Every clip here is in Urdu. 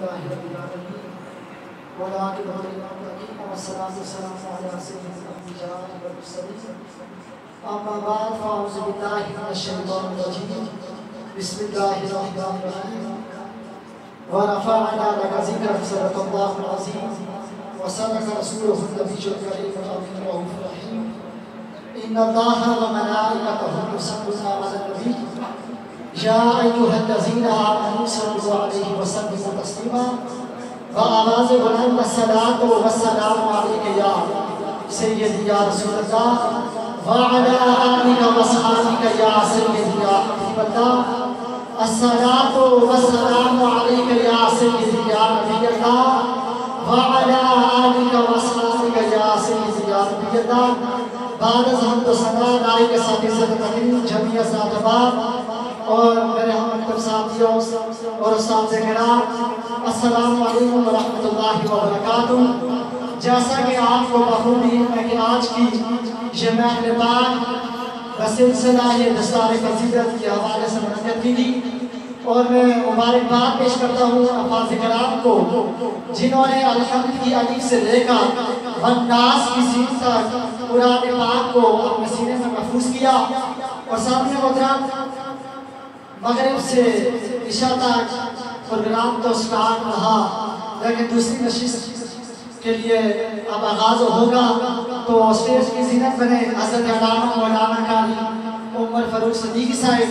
لله رب العالمين والعاقبة للمتقين والصلاة والسلام على سيد الأنبياء والمرسلين أما بعد فأعوذ بالله من الشيطان الرجيم بسم الله الرحمن الرحيم ورفعنا لك ذكرك صدق الله العظيم وصدق رسوله النبي الكريم الأمين الرؤوف الرحيم إن الله وملائكته يصلون على النبي يا أيها الذين آمنوا صلوا عليه وسلموا تسليما بآواز بلند الصلاة والسلام عليك يا سيدي يا رسول الله وعلى آلك وصحبك يا سيدي يا حبيب الله الصلاة والسلام عليك يا سيدي يا نبي الله وعلى آلك وصحبك يا سيدي يا نبي الله بعد از حمد و ثنا نائب صاحب عزت تقریم جمعیت احباب اور میرے ہم مکتب ساتھیوں اور اساتذہ کرام السلام علیکم ورحمۃ اللہ وبرکاتہ۔ جیسا کہ آپ کو بخوبی ہے کہ آج کی یہ محفل پاک بسلسلہ یہ دستار قصیدت کے حوالے سے منعقد کی گئی اور میں مبارکباد پیش کرتا ہوں افاظ کرام کو جنہوں نے الحمد کی الف سے لے کر والناس کی سین تک قرآن پاک کو اپنے سینے میں محفوظ کیا اور سامنے محترم مغرب سے عشاء تک پروگرام تو سٹارٹ رہا لیکن دوسری نشست کے لیے اب آغاز ہوگا تو اسٹیج کی زینت بنے حضرت علامہ مولانا قاری عمر فاروق صدیقی صاحب،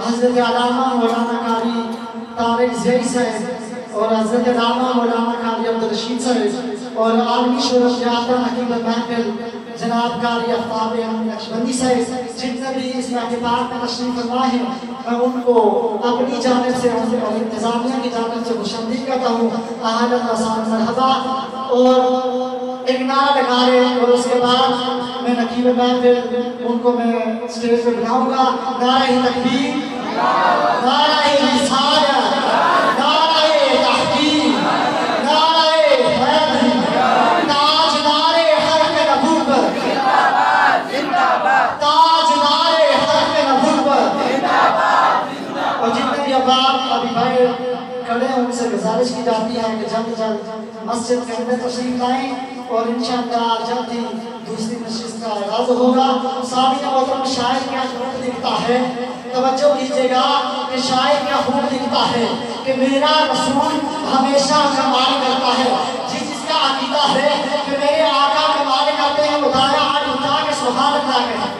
حضرت علامہ مولانا قاری طارق زیئی صاحب اور حضرت علامہ مولانا قاری عبدالرشید صاحب اور عالمی شورش یافتہ حکیم محفل جناب قاری آفتاب احمد نقشبندی صاحب جتنے بھی اس محفل پاک میں تشریف فرما ہیں میں ان کو اپنی جانب سے اور انتظامیہ کی جانب سے خوشامدید کرتا ہوں، اہلا و سہلا مرحبا۔ اور ایک نعرہ لگا رہے ہیں اور اس کے بعد میں نقیب محفل ان کو میں اسٹیج پہ بلاؤں گا۔ نعرہ تکبیر، نعرہ رسالت، نعرہ تحقیق، نعرہ حیدری، تاجدار حرم نبوت، تاجدار حرم نبوت۔ اور جتنے بھی احباب ابھی بھائی کھڑے ہیں ان سے گزارش کی جاتی ہے کہ جلد جلد مسجد کے اندر تشریف لائیں اور انشاءاللہ جلد ہی دوسری نشست کا آغاز ہوگا۔ سامعین محترم شاعر کیا خوب لکھتا ہے، توجہ کیجئے گا کہ شاعر کیا خوب لکھتا ہے کہ میرا رسول ہمیشہ کمال کرتا ہے۔ جس کا عقیدہ ہے کہ میرے آقا کمال کرتے ہیں وہ دائرہ آج اٹھا کے سبحان اللہ کہتے ہیں۔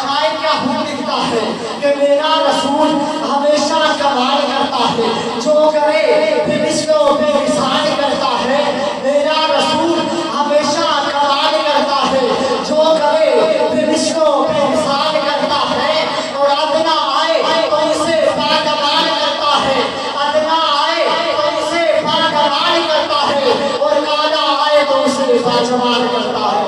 شاعر کیا خوب لکھتا ہے کہ میرا رسول ہمیشہ کمال کرتا ہے، جو کرے بے مثل و بے مثال کرتا ہے۔ میرا رسول ہمیشہ کمال کرتا ہے، جو کرے بے مثل و بے مثال کرتا ہے۔ اور ادنا آئے تو اسے باکمال کرتا ہے، ادنا آئے تو اسے باکمال کرتا ہے، اور اعلیٰ آئے تو اسے باجمال کرتا ہے۔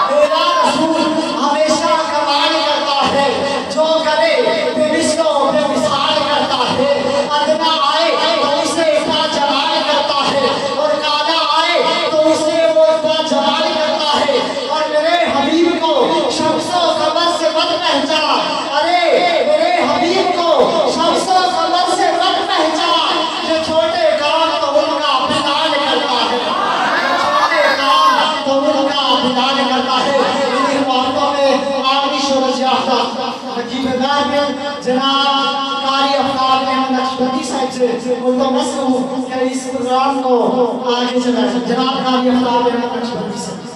میرا رسول ہمیشہ کمال کرتا ہے، جو کرے بے مثل و بے مثال کرتا ہے۔ ادنا آئے تو اسے باجمال کرتا ہے، اور اعلیٰ آئے تو اسے وہ باجمال کرتا ہے۔ اور میرے حبیب کو شمس و قمر سے مت پہچان، ارے میرے حبیب کو شمس و قمر سے مت پہچان، یہ چھوٹے کام تو ان کا بلال کرتا ہے، یہ چھوٹے کام تو ان کا بلال کرتا ہے۔ انہی محبتوں میں عالمی شہرت یافتہ حکیم محفل جناب قاری آفتاب احمد نقشبندی صاحب سے ملتمس ہوں کہ اس پروگرام کو آگے چلائیں۔ جناب قاری آفتاب احمد نقشبندی صاحب۔